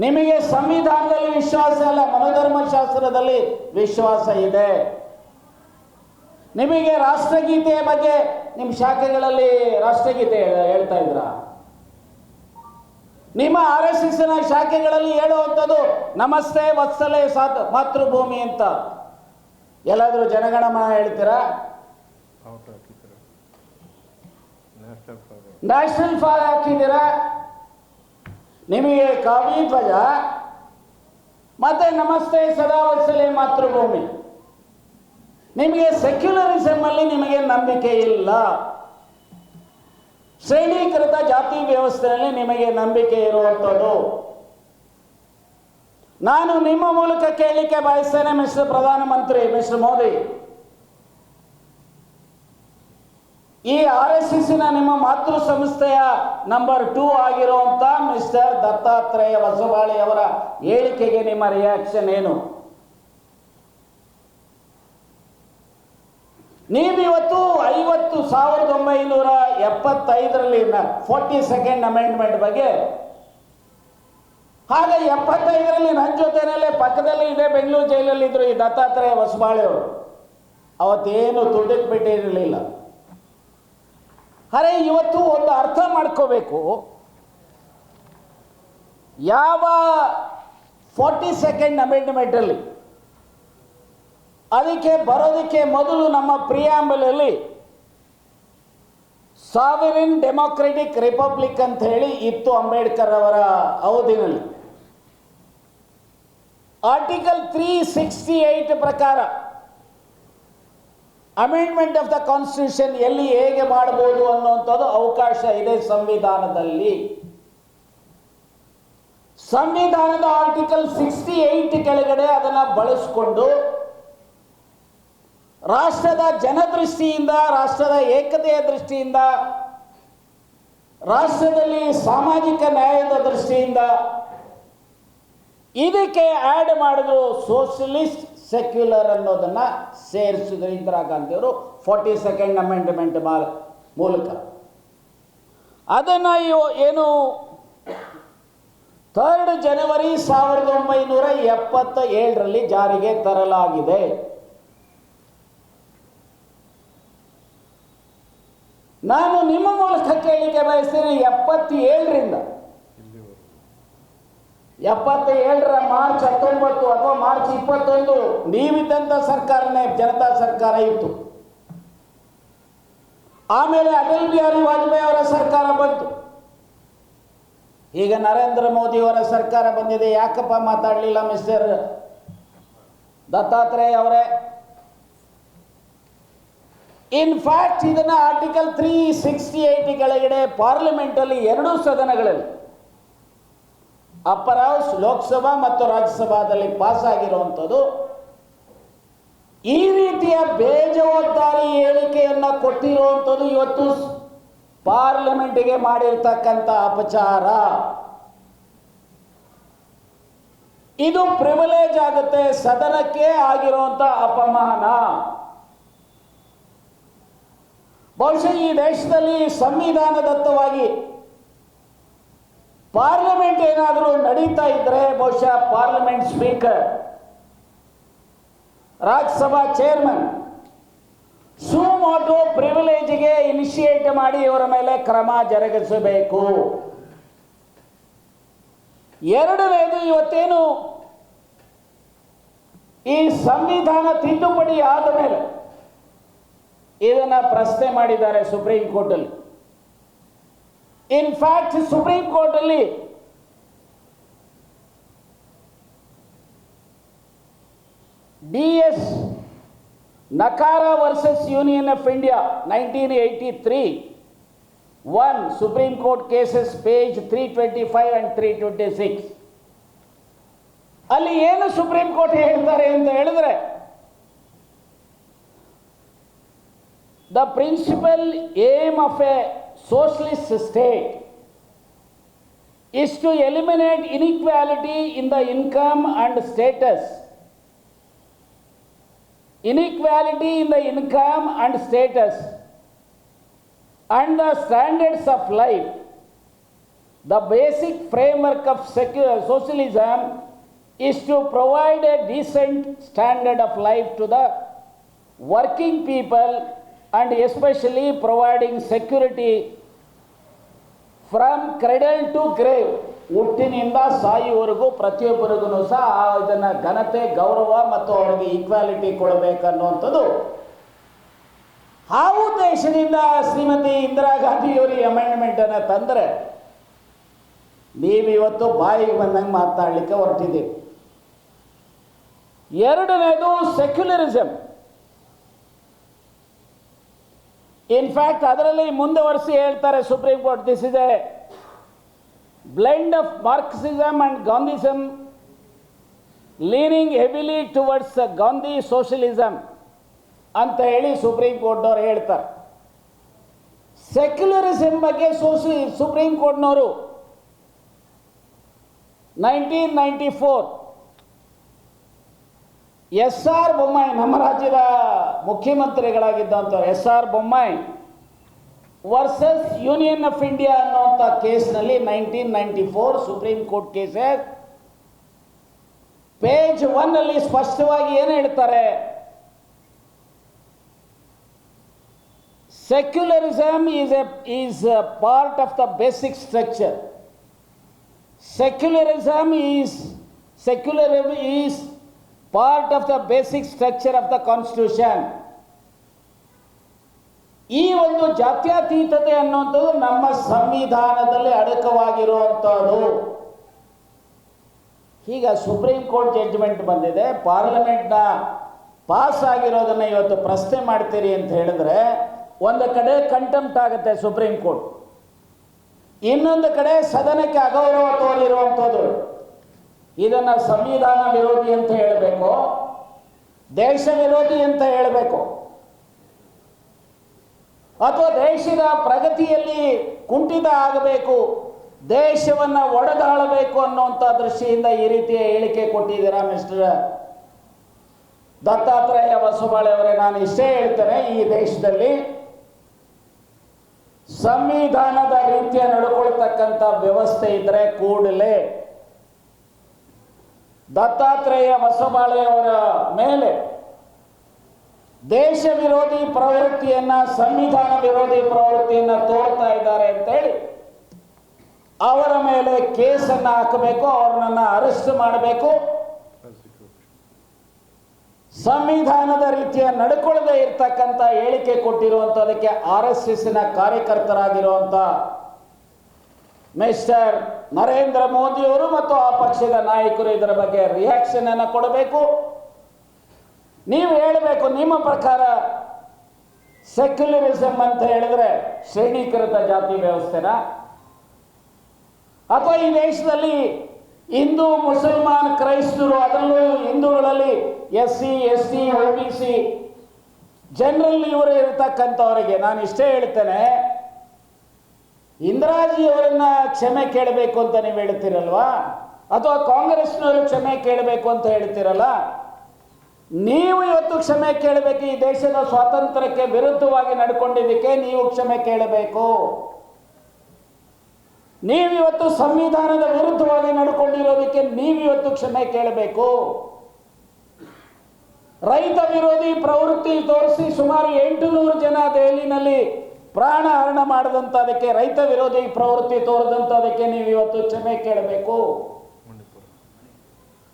ನಿಮಗೆ ಸಂವಿಧಾನದಲ್ಲಿ ವಿಶ್ವಾಸ ಇಲ್ಲ, ಮನೋಧರ್ಮಶಾಸ್ತ್ರದಲ್ಲಿ ವಿಶ್ವಾಸ ಇದೆ. ನಿಮಗೆ ರಾಷ್ಟ್ರಗೀತೆಯ ಬಗ್ಗೆ ನಿಮ್ಮ ಶಾಖೆಗಳಲ್ಲಿ ರಾಷ್ಟ್ರಗೀತೆ ಹೇಳ್ತಾ ಇದ್ರ? ನಿಮ್ಮ RSSನ ಶಾಖೆಗಳಲ್ಲಿ ಹೇಳುವಂಥದ್ದು ನಮಸ್ತೆ ವತ್ಸಲೆ ಮಾತೃಭೂಮಿ ಅಂತ. ಎಲ್ಲಾದರೂ ಜನಗಣಮನ ಹೇಳ್ತೀರಾ? ನ್ಯಾಷನಲ್ ಫ್ಲಾಗ್ ಹಾಕಿದ್ದೀರಾ? ನಿಮಗೆ ಕಾವಿ ಧ್ವಜ ಮತ್ತೆ ನಮಸ್ತೆ ಸದಾ ವತ್ಸಲೆ ಮಾತೃಭೂಮಿ. ನಿಮಗೆ ಸೆಕ್ಯುಲರಿಸಮ್ ಅಲ್ಲಿ ನಿಮಗೆ ನಂಬಿಕೆ ಇಲ್ಲ. ಶ್ರೇಣೀಕೃತ ಜಾತಿ ವ್ಯವಸ್ಥೆಯಲ್ಲಿ ನಿಮಗೆ ನಂಬಿಕೆ ಇರುವಂಥದ್ದು. ನಾನು ನಿಮ್ಮ ಮೂಲಕ ಕೇಳಲಿಕ್ಕೆ ಬಯಸ್ತೇನೆ, ಮಿಸ್ಟರ್ ಪ್ರಧಾನಮಂತ್ರಿ, ಮಿಸ್ಟರ್ ಮೋದಿ, ಈ RSSನ ನಿಮ್ಮ ಮಾತೃ ಸಂಸ್ಥೆಯ ನಂಬರ್ 2 ಆಗಿರುವಂತ ಮಿಸ್ಟರ್ ದತ್ತಾತ್ರೇಯ ಹೊಸಬಾಳೆ ಅವರ ಹೇಳಿಕೆಗೆ ನಿಮ್ಮ ರಿಯಾಕ್ಷನ್ ಏನು? ನೀವಿವತ್ತು 1975ರಲ್ಲಿ 42nd ಅಮೆಂಡ್ಮೆಂಟ್ ಬಗ್ಗೆ, ಹಾಗೆ 75ರಲ್ಲಿ ನನ್ನ ಜೊತೆನಲ್ಲೇ ಪಕ್ಕದಲ್ಲಿ ಇದೆ ಬೆಂಗಳೂರು ಜೈಲಲ್ಲಿ ಇದ್ರು ಈ ದತ್ತಾತ್ರೇಯ ಹೊಸಬಾಳೆ ಅವರು. ಅವತ್ತೇನು ತುಡುಕ್ ಬಿಟ್ಟಿರಲಿಲ್ಲ. ಅರೆ, ಇವತ್ತು ಒಂದು ಅರ್ಥ ಮಾಡ್ಕೋಬೇಕು. ಯಾವ 42nd ಅಮೆಂಡ್ಮೆಂಟ್ ಅಲ್ಲಿ ಅದಕ್ಕೆ ಬರೋದಕ್ಕೆ ಮೊದಲು ನಮ್ಮ ಪ್ರಿಯಾಂಬಲ್ ಅಲ್ಲಿ ಸಾವರಿನ್ ಡೆಮೋಕ್ರೆಟಿಕ್ ರಿಪಬ್ಲಿಕ್ ಅಂತ ಹೇಳಿ ಇತ್ತು ಅಂಬೇಡ್ಕರ್ ಅವರ ಅವಧಿನಲ್ಲಿ. ಆರ್ಟಿಕಲ್ 368 ಪ್ರಕಾರ ಅಮೆಂಡ್ಮೆಂಟ್ ಆಫ್ ದ ಕಾನ್ಸ್ಟಿಟ್ಯೂಷನ್ ಎಲ್ಲಿ ಹೇಗೆ ಮಾಡಬಹುದು ಅನ್ನುವಂಥದ್ದು ಅವಕಾಶ ಇದೆ ಸಂವಿಧಾನದಲ್ಲಿ. ಸಂವಿಧಾನದ ಆರ್ಟಿಕಲ್ 68 ಕೆಳಗಡೆ ಅದನ್ನು ಬಳಸಿಕೊಂಡು ರಾಷ್ಟ್ರದ ಜನದೃಷ್ಟಿಯಿಂದ, ರಾಷ್ಟ್ರದ ಏಕತೆಯ ದೃಷ್ಟಿಯಿಂದ, ರಾಷ್ಟ್ರದಲ್ಲಿ ಸಾಮಾಜಿಕ ನ್ಯಾಯದ ದೃಷ್ಟಿಯಿಂದ ಇದಕ್ಕೆ ಆ್ಯಡ್ ಮಾಡಿದ್ರು ಸೋಷಲಿಸ್ಟ್ ಸೆಕ್ಯುಲರ್ ಅನ್ನೋದನ್ನ ಸೇರಿಸಿದ್ರು ಇಂದಿರಾ ಗಾಂಧಿಯವರು 42nd ಅಮೆಂಡ್ಮೆಂಟ್ ಮೂಲಕ. ಅದನ್ನು ಏನು 3 ಜನವರಿ 1977ರಲ್ಲಿ ಜಾರಿಗೆ ತರಲಾಗಿದೆ. ನಾನು ನಿಮ್ಮ ಮೂಲಕ ಕೇಳಲಿಕ್ಕೆ ಬಯಸ್ತೇನೆ, 77ರಿಂದ 77ರ ಮಾರ್ಚ್ 19 ಅಥವಾ ಮಾರ್ಚ್ 21 ನೀವಿದ್ದಂಥ ಸರ್ಕಾರನೇ ಜನತಾ ಸರ್ಕಾರ ಇತ್ತು. ಆಮೇಲೆ ಅಟಲ್ ಬಿಹಾರಿ ವಾಜಪೇಯಿ ಅವರ ಸರ್ಕಾರ ಬಂತು. ಈಗ ನರೇಂದ್ರ ಮೋದಿ ಅವರ ಸರ್ಕಾರ ಬಂದಿದೆ. ಯಾಕಪ್ಪ ಮಾತಾಡಲಿಲ್ಲ ಮಿಸ್ಟರ್ ದತ್ತಾತ್ರೇಯ ಅವರೇ? ಇನ್ಫ್ಯಾಕ್ಟ್ ಇದನ್ನ ಆರ್ಟಿಕಲ್ 368 ಕೆಳಗಡೆ ಪಾರ್ಲಿಮೆಂಟ್ ಅಲ್ಲಿ 2 ಸದನಗಳಲ್ಲಿ, ಅಪ್ಪರ್ ಹೌಸ್ ಲೋಕಸಭಾ ಮತ್ತು ರಾಜ್ಯಸಭಾದಲ್ಲಿ ಪಾಸ್ ಆಗಿರುವಂಥದ್ದು. ಈ ರೀತಿಯ ಬೇಜವಾಬ್ದಾರಿ ಹೇಳಿಕೆಯನ್ನ ಕೊಟ್ಟಿರುವಂಥದ್ದು ಇವತ್ತು ಪಾರ್ಲಿಮೆಂಟ್ಗೆ ಮಾಡಿರ್ತಕ್ಕಂಥ ಅಪಚಾರ. ಇದು ಪ್ರಿವಿಲೇಜ್ ಆಗುತ್ತೆ, ಸದನಕ್ಕೆ ಆಗಿರುವಂಥ ಅಪಮಾನ. ಬಹುಶಃ ಈ ದೇಶದಲ್ಲಿ ಸಂವಿಧಾನದತ್ತವಾಗಿ ಪಾರ್ಲಿಮೆಂಟ್ ಏನಾದರೂ ನಡೀತಾ ಇದ್ರೆ ಬಹುಶಃ parliament speaker, Rajya Sabha chairman suo motu ಪ್ರಿವಿಲೇಜ್ಗೆ initiate ಮಾಡಿ ಇವರ ಮೇಲೆ ಕ್ರಮ ಜರುಗಿಸಬೇಕು. ಎರಡನೇದು, ಇವತ್ತೇನು ಈ ಸಂವಿಧಾನ ತಿದ್ದುಪಡಿ ಆದ ಮೇಲೆ ಇದನ್ನ ಪ್ರಶ್ನೆ ಮಾಡಿದ್ದಾರೆ ಸುಪ್ರೀಂ ಕೋರ್ಟ್ ಅಲ್ಲಿ. ಇನ್ಫ್ಯಾಕ್ಟ್ ಸುಪ್ರೀಂ ಕೋರ್ಟ್ ಅಲ್ಲಿ DS Nakara versus union of India 1983 1 supreme court cases page 325 and 326 ಅಲ್ಲಿ ಏನು ಸುಪ್ರೀಂ ಕೋರ್ಟ್ ಹೇಳ್ತಾರೆ ಅಂತ ಹೇಳಿದ್ರೆ, the principal aim of a socialist state is to eliminate inequality in the income and status. Inequality in the income and status and the standards of life The basic framework of socialism is to provide a decent standard of life to the working people and especially providing security from cradle to grave. ಹುಟ್ಟಿನಿಂದ ಸಾಯುವವರೆಗೂ ಪ್ರತಿಯೊಬ್ಬರಿಗೂ ಸಹ ಇದನ್ನು ಘನತೆ, ಗೌರವ ಮತ್ತು ಅವರಿಗೆ equality ಕೊಡಬೇಕನ್ನುವಂಥದ್ದು ಆ ಉದ್ದೇಶದಿಂದ ಶ್ರೀಮತಿ ಇಂದಿರಾ ಗಾಂಧಿಯವರು ಈ ಅಮೆಂಡ್ಮೆಂಟನ್ನು ತಂದರೆ ನೀವಿವತ್ತು ಬಾಯಿಗೆ ಬಂದಂಗೆ ಮಾತನಾಡಲಿಕ್ಕೆ ಹೊರಟಿದ್ದೀವಿ. ಎರಡನೇದು ಸೆಕ್ಯುಲರಿಸಮ್. ಇನ್ಫ್ಯಾಕ್ಟ್ ಅದರಲ್ಲಿ ಮುಂದುವರಿಸಿ ಹೇಳ್ತಾರೆ supreme court, this is a blend of Marxism and Gandhism leaning heavily towards Gandhi socialism ಅಂತ ಹೇಳಿ ಸುಪ್ರೀಂ ಕೋರ್ಟ್ನವರು ಹೇಳ್ತಾರೆ. ಸೆಕ್ಯುಲರಿಸಮ್ ಬಗ್ಗೆ ಸುಪ್ರೀಂ ಕೋರ್ಟ್ನವರು 1994 ಎಸ್ ಆರ್ ಬೊಮ್ಮಾಯಿ, ನಮ್ಮ ರಾಜ್ಯದ ಮುಖ್ಯಮಂತ್ರಿಗಳಾಗಿದ್ದಂಥವ್ರು S R Bommai versus union of India ಅನ್ನುವಂಥ ಕೇಸ್ನಲ್ಲಿ 1994 ಸುಪ್ರೀಂ ಕೋರ್ಟ್ ಕೇಸಸ್ ಪೇಜ್ 1 ಅಲ್ಲಿ ಸ್ಪಷ್ಟವಾಗಿ ಏನು ಹೇಳ್ತಾರೆ, secularism is a part of the basic structure. Secularism is part of the basic structure of the constitution. ಈ ಒಂದು ಜಾತ್ಯತೀತತೆ ಅನ್ನುವಂಥದ್ದು ನಮ್ಮ ಸಂವಿಧಾನದಲ್ಲಿ ಅಡಕವಾಗಿರುವಂಥದ್ದು. ಈಗ ಸುಪ್ರೀಂ ಕೋರ್ಟ್ ಜಡ್ಜ್ಮೆಂಟ್ ಬಂದಿದೆ, ಪಾರ್ಲಿಮೆಂಟ್ನ ಪಾಸ್ ಆಗಿರೋದನ್ನು ಇವತ್ತು ಪ್ರಶ್ನೆ ಮಾಡ್ತೀರಿ ಅಂತ ಹೇಳಿದ್ರೆ ಒಂದು ಕಡೆ ಕಂಟೆಂಪ್ಟ್ ಆಗುತ್ತೆ ಸುಪ್ರೀಂ ಕೋರ್ಟ್, ಇನ್ನೊಂದು ಕಡೆ ಸದನಕ್ಕೆ ಅಗೌರವ ತೋರಿರುವಂಥದ್ದು. ಇದನ್ನು ಸಂವಿಧಾನ ವಿರೋಧಿ ಅಂತ ಹೇಳಬೇಕು, ದೇಶ ವಿರೋಧಿ ಅಂತ ಹೇಳಬೇಕು, ಅಥವಾ ದೇಶದ ಪ್ರಗತಿಯಲ್ಲಿ ಕುಂಠಿತ ಆಗಬೇಕು, ದೇಶವನ್ನು ಒಡೆದಾಳಬೇಕು ಅನ್ನುವಂಥ ದೃಷ್ಟಿಯಿಂದ ಈ ರೀತಿಯ ಹೇಳಿಕೆ ಕೊಟ್ಟಿದ್ದೀರಾ ಮಿಸ್ಟರ್ ದತ್ತಾತ್ರೇಯ ಹೊಸಬಾಳೆ ಅವರೇ. ನಾನು ಇಷ್ಟೇ ಹೇಳ್ತೇನೆ, ಈ ದೇಶದಲ್ಲಿ ಸಂವಿಧಾನದ ರೀತಿಯ ನಡ್ಕೊಳ್ತಕ್ಕಂಥ ವ್ಯವಸ್ಥೆ ಇದ್ರೆ ಕೂಡಲೇ ದತ್ತಾತ್ರೇಯ ಹೊಸಬಾಳೆ ಅವರ ಮೇಲೆ ದೇಶ ವಿರೋಧಿ ಪ್ರವೃತ್ತಿಯನ್ನ, ಸಂವಿಧಾನ ವಿರೋಧಿ ಪ್ರವೃತ್ತಿಯನ್ನ ತೋರ್ತಾ ಇದ್ದಾರೆ ಅಂತೇಳಿ ಅವರ ಮೇಲೆ ಕೇಸನ್ನು ಹಾಕಬೇಕು, ಅವರನ್ನ ಅರೆಸ್ಟ್ ಮಾಡಬೇಕು. ಸಂವಿಧಾನದ ರೀತಿಯ ನಡ್ಕೊಳ್ಳದೆ ಇರ್ತಕ್ಕಂಥ ಹೇಳಿಕೆ ಕೊಟ್ಟಿರುವಂಥದಕ್ಕೆ RSSನ ಕಾರ್ಯಕರ್ತರಾಗಿರುವಂಥ ಮಿಸ್ಟರ್ ನರೇಂದ್ರ ಮೋದಿಯವರು ಮತ್ತು ಆ ಪಕ್ಷದ ನಾಯಕರು ಇದರ ಬಗ್ಗೆ ರಿಯಾಕ್ಷನ್ ಅನ್ನು ಕೊಡಬೇಕು. ನೀವು ಹೇಳಬೇಕು, ನಿಮ್ಮ ಪ್ರಕಾರ ಸೆಕ್ಯುಲರಿಸಮ್ ಅಂತ ಹೇಳಿದ್ರೆ ಶ್ರೇಣೀಕೃತ ಜಾತಿ ವ್ಯವಸ್ಥೆನ, ಅಥವಾ ಈ ದೇಶದಲ್ಲಿ ಹಿಂದೂ, ಮುಸಲ್ಮಾನ್, ಕ್ರೈಸ್ತರು, ಅದರಲ್ಲೂ ಹಿಂದೂಗಳಲ್ಲಿ SC ST OBC ಜನರಲ್ ಇವರು ಇರತಕ್ಕಂಥವರಿಗೆ ನಾನು ಇಷ್ಟೇ ಹೇಳ್ತೇನೆ, ಇಂದಿರಾಜಿಯವರನ್ನ ಕ್ಷಮೆ ಕೇಳಬೇಕು ಅಂತ ನೀವು ಹೇಳ್ತೀರಲ್ವಾ, ಅಥವಾ ಕಾಂಗ್ರೆಸ್ನವರು ಕ್ಷಮೆ ಕೇಳಬೇಕು ಅಂತ ಹೇಳ್ತೀರಲ್ಲ, ನೀವು ಇವತ್ತು ಕ್ಷಮೆ ಕೇಳಬೇಕು. ಈ ದೇಶದ ಸ್ವಾತಂತ್ರ್ಯಕ್ಕೆ ವಿರುದ್ಧವಾಗಿ ನಡ್ಕೊಂಡಿದ್ದಕ್ಕೆ ನೀವು ಕ್ಷಮೆ ಕೇಳಬೇಕು. ನೀವಿವತ್ತು ಸಂವಿಧಾನದ ವಿರುದ್ಧವಾಗಿ ನಡ್ಕೊಂಡಿರೋದಕ್ಕೆ ನೀವಿವತ್ತು ಕ್ಷಮೆ ಕೇಳಬೇಕು. ರೈತ ವಿರೋಧಿ ಪ್ರವೃತ್ತಿ ತೋರಿಸಿ ಸುಮಾರು 800 ಜನ ದೆಹಲಿನಲ್ಲಿ ಪ್ರಾಣ ಹರಣ ಮಾಡಿದಂಥದಕ್ಕೆ, ರೈತ ವಿರೋಧಿ ಪ್ರವೃತ್ತಿ ತೋರಿದಂಥದಕ್ಕೆ ನೀವು ಇವತ್ತು ಕ್ಷಮೆ ಕೇಳಬೇಕು.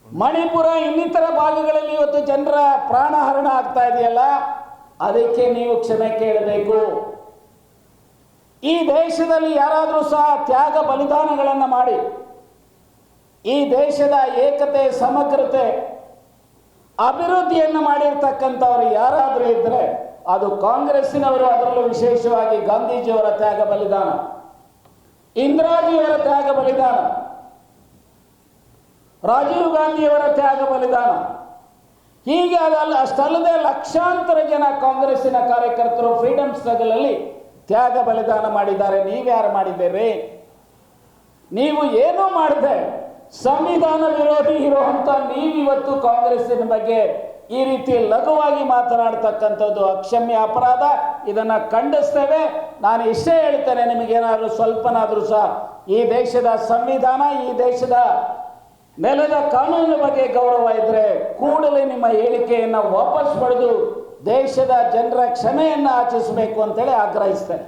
ಮಣಿಪುರ ಇನ್ನಿತರ ಭಾಗಗಳಲ್ಲಿ ಇವತ್ತು ಜನರ ಪ್ರಾಣ ಹರಣ ಆಗ್ತಾ ಇದೆಯಲ್ಲ, ಅದಕ್ಕೆ ನೀವು ಕ್ಷಮೆ ಕೇಳಬೇಕು. ಈ ದೇಶದಲ್ಲಿ ಯಾರಾದರೂ ಸಹ ತ್ಯಾಗ ಬಲಿದಾನಗಳನ್ನು ಮಾಡಿ ಈ ದೇಶದ ಏಕತೆ, ಸಮಗ್ರತೆ, ಅಭಿವೃದ್ಧಿಯನ್ನು ಮಾಡಿರ್ತಕ್ಕಂಥವ್ರು ಯಾರಾದರೂ ಇದ್ದರೆ ಅದು ಕಾಂಗ್ರೆಸ್ಸಿನವರು. ಅದರಲ್ಲೂ ವಿಶೇಷವಾಗಿ ಗಾಂಧೀಜಿಯವರ ತ್ಯಾಗ ಬಲಿದಾನ, ಇಂದಿರಾಜಿಯವರ ತ್ಯಾಗ ಬಲಿದಾನ, ರಾಜೀವ್ ಗಾಂಧಿಯವರ ತ್ಯಾಗ ಬಲಿದಾನ, ಹೀಗೆ ಅಷ್ಟಲ್ಲದೆ ಲಕ್ಷಾಂತರ ಜನ ಕಾಂಗ್ರೆಸ್ಸಿನ ಕಾರ್ಯಕರ್ತರು ಫ್ರೀಡಮ್ ಸ್ಟ್ರಗಲ್ ಅಲ್ಲಿ ತ್ಯಾಗ ಬಲಿದಾನ ಮಾಡಿದ್ದಾರೆ. ನೀವ್ಯಾರು ಮಾಡಿದ್ದೀರಿ? ನೀವು ಏನೂ ಮಾಡದೆ ಸಂವಿಧಾನ ವಿರೋಧಿ ಇರುವಂತ ನೀವಿವತ್ತು ಕಾಂಗ್ರೆಸ್ಸಿನ ಬಗ್ಗೆ ಈ ರೀತಿ ಲಘುವಾಗಿ ಮಾತನಾಡ್ತಕ್ಕಂಥದ್ದು ಅಕ್ಷಮ್ಯ ಅಪರಾಧ. ಇದನ್ನು ಖಂಡಿಸ್ತೇವೆ. ನಾನು ಇಷ್ಟೇ ಹೇಳ್ತೇನೆ, ನಿಮಗೇನಾದರೂ ಸ್ವಲ್ಪನಾದರೂ ಸಹ ಈ ದೇಶದ ಸಂವಿಧಾನ, ಈ ದೇಶದ ನೆಲದ ಕಾನೂನಿನ ಬಗ್ಗೆ ಗೌರವ ಇದ್ದರೆ ಕೂಡಲೇ ನಿಮ್ಮ ಹೇಳಿಕೆಯನ್ನು ವಾಪಸ್ ಪಡೆದು ದೇಶದ ಜನರ ಕ್ಷಮೆಯನ್ನು ಯಾಚಿಸಬೇಕು ಅಂತೇಳಿ ಆಗ್ರಹಿಸ್ತೇನೆ.